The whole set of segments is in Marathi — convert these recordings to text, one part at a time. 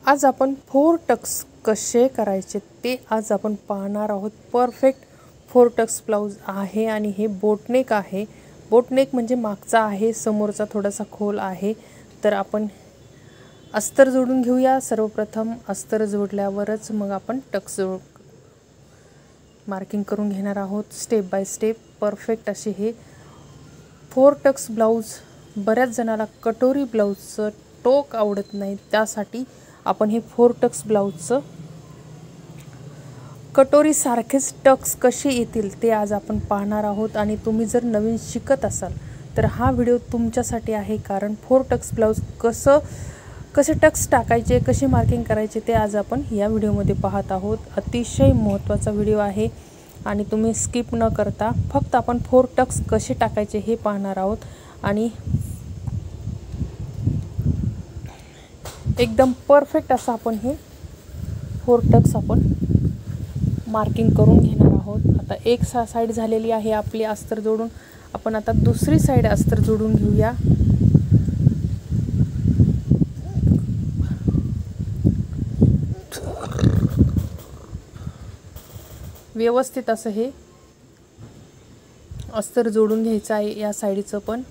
आज आपण 4 टक्स कसे करायचे ते आज आपण पाहणार आहोत। परफेक्ट 4 टक्स ब्लाउज आहे आणि हे बोटनेक आहे। बोटनेक म्हणजे मागचा आहे, समोरचा थोडासा खोल आहे। तर आपण अस्तर जोडून घेऊया। सर्वप्रथम अस्तर जोडल्यावरच मग आपण टक्स मार्किंग करून घेणार आहोत। स्टेप बाय स्टेप परफेक्ट असे हे 4 टक्स ब्लाउज। बऱ्याच जणाला कटोरी ब्लाउजचं टोक आवडत नाही, त्यासाठी आपण हे 4 टक्स ब्लाउजचं कटोरी सारखेच टक्स कसे येतील ते आज आपण पाहणार आहोत। आणि तुम्ही जर नवीन शिकत असाल तर हा व्हिडिओ तुमच्यासाठी आहे, कारण 4 टक्स ब्लाउज कसे टक्स टाकायचे, कसे मार्किंग करायचे ते आज आपण या व्हिडिओमध्ये पाहत आहोत। अतिशय महत्त्वाचा व्हिडिओ आहे आणि तुम्ही स्किप न करता फक्त आपण 4 टक्स कसे टाकायचे हे पाहणार आहोत। आणि एकदम परफेक्ट असं आपण हे 4 टक्स आपण मार्किंग करून घेणार आहोत। आता एक साइड झालेली आहे आपली अस्तर जोडून, आपण आता दुसरी साइड अस्तर जोडून घेऊया। व्यवस्थित असं हे अस्तर जोडून घ्यायचं आहे या साइडचं पण।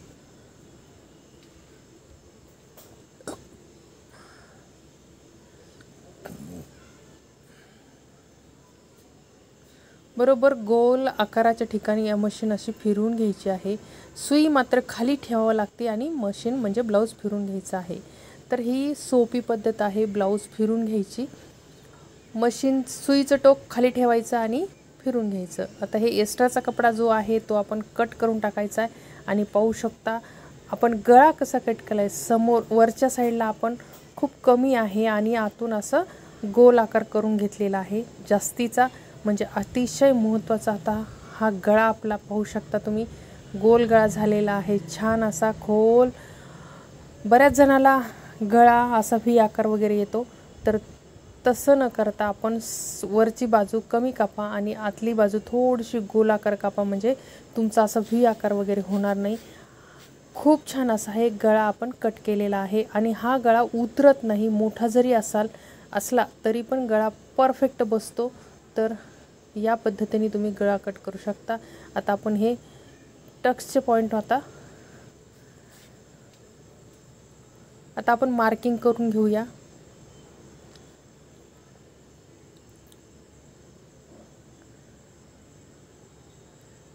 बरोबर गोल आकाराच्या ठिकाणी या मशीन अशी फिरवून घ्यायची आहे। सुई मात्र खाली ठेवावी लागते आणि मशीन म्हणजे ब्लाउज फिरवून घ्यायचा आहे। तर ही सोपी पद्धत आहे ब्लाउज फिरवून घ्यायची। मशीन सुईचं टोक खाली ठेवायचं आणि फिरवून घ्यायचं। आता हे एक्स्ट्राचा कपडा जो आहे तो आपण कट करून टाकायचा आहे। आणि पाहू शकता आपण गळा कसा कट केलाय। समोर वरच्या साईडला आपण खूप कमी आहे आणि आतून असं गोल आकार करून घेतलेला आहे जास्तीचा, म्हणजे अतिशय महत्त्वाचा। आता हा गळा आपला पाहू शकता तुम्ही, गोल गळा झालेला आहे, छान असा खोल। बऱ्याच जणाला गळा असा व्ही आकार वगैरे येतो, तर तसं न करता आपण वरची बाजू कमी कापा आणि आतली बाजू थोडीशी गोल आकार कापा, म्हणजे तुमचा असा व्ही आकार वगैरे होणार नाही। खूप छान असा हे गळा आपण कट केलेला आहे आणि हा गळा उतरत नाही। मोठा जरी असला तरी पण गळा परफेक्ट बसतो। तर या पद्धतीने तुम्ही गळा कट करू शकता। आता आपण हे टक्सचे पॉइंट आता आपण मार्किंग करून घेऊया।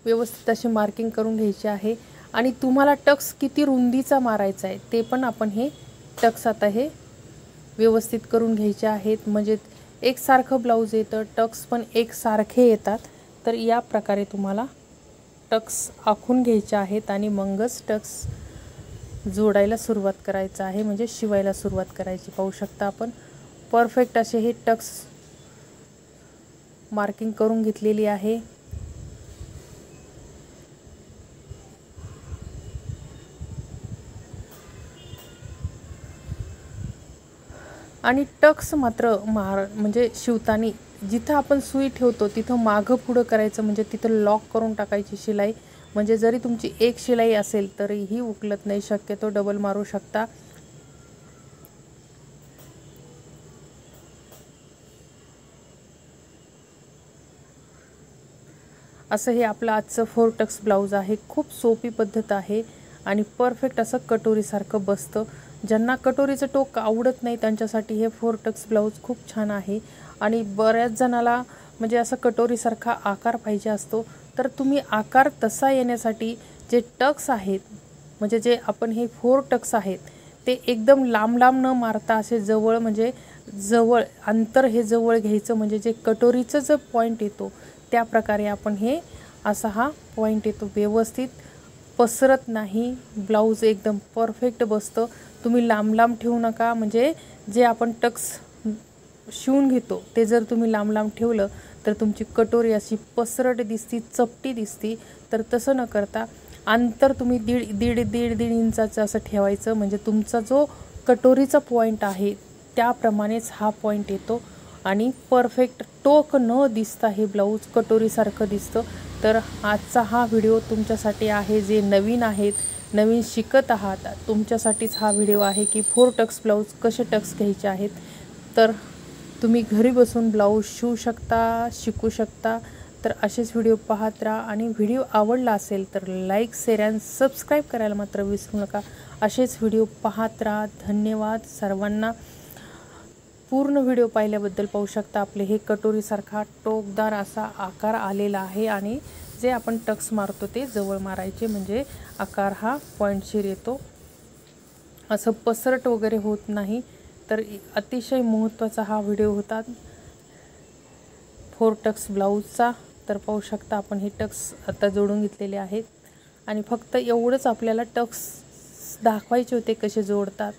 व्यवस्थित अशी मार्किंग करून घ्यायची आहे आणि तुम्हाला टक्स किती रुंदीचा मारायचा आहे ते पण आपण हे टक्स आता हे व्यवस्थित करून घ्यायचे आहेत, म्हणजे एकसारखं ब्लाउज येतं, टक्स पण एकसारखे येतात। तर या प्रकारे तुम्हाला टक्स आखून घ्यायचे आहेत आणि मगच टक्स जोडायला सुरुवात करायचं आहे, म्हणजे शिवायला सुरुवात करायची। पाहू शकता आपण परफेक्ट असे हे टक्स मार्किंग करून घेतलेली आहे। आणि टक्स मात्र म्हणजे शिवताना जिथं आपण सुई ठेवतो तिथं मागं पुढं करायचं, म्हणजे तिथं लॉक करून टाकायची शिलाई, म्हणजे जरी तुमची एक शिलाई असेल तरीही उकलत नाही, शक्यतो डबल मारू शकता। असं हे आपलं आजचं 4 टक्स ब्लाउज आहे। खूप सोपी पद्धत आहे आणि परफेक्ट असं कटोरीसारखं बसतं। ज्यांना कटोरीचं टोक आवडत नाही त्यांच्यासाठी हे 4 टक्स ब्लाउज खूप छान आहे। आणि बऱ्याच जणाला म्हणजे असं कटोरीसारखा आकार पाहिजे असतो, तर तुम्ही आकार तसा येण्यासाठी जे टक्स आहेत, म्हणजे जे आपण हे 4 टक्स आहेत ते एकदम लांब लांब न मारता असे जवळ, म्हणजे जवळ अंतर हे जवळ घ्यायचं, म्हणजे जे कटोरीचं जो पॉईंट येतो त्या प्रकारे आपण हे असा हा पॉईंट येतो, व्यवस्थित पसरत नाही, ब्लाउज एकदम परफेक्ट बसतं। तुम्ही लांब लांब ठेवू नका, म्हणजे जे आपण टक्स शिवून घेतो ते जर तुम्ही लांब लांब ठेवलं तर तुमची कटोरी अशी पसरट दिसती, चपटी दिसती। तर तसं न करता अंतर तुम्ही दीड इंचाचं असं ठेवायचं, म्हणजे तुमचा जो कटोरीचा पॉईंट आहे त्याप्रमाणेच हा पॉईंट येतो आणि परफेक्ट टोक न दिसता हे ब्लाउज कटोरीसारखं दिसतं। तर आजचा हा व्हिडिओ तुमच्यासाठी आहे, जे नवीन आहेत, नवीन शिकत आहात, तुमच्यासाठीच हा व्हिडिओ आहे की 4 टक्स ब्लाउज कसे टक्स घ्यायचे आहेत। तर तुम्ही घरी बसून ब्लाऊज शिवू शकता, शिकू शकता। तर असेच व्हिडिओ पाहत राहा आणि व्हिडिओ आवडला असेल तर लाईक, शेअर आणि सबस्क्राईब करायला मात्र विसरू नका। असेच व्हिडिओ पाहत राहा। धन्यवाद सर्वांना। पूर्ण व्हिडिओ पाहिल्याबद्दल पाहू शकता आपले हे कटोरीसारखा टोकदार असा आकार आलेला आहे आणि जे आपण टक्स मारतो ते जवळ मारायचे म्हणजे आकार हा पॉइंटशीर येतो, असं पसरट वगैरे होत नाही। तर अतिशय महत्त्वाचा हा व्हिडिओ होता 4 टक्स ब्लाऊजचा। तर पाहू शकता आपण हे टक्स आता जोडून घेतलेले आहेत आणि फक्त एवढंच आपल्याला टक्स दाखवायचे होते कसे जोडतात।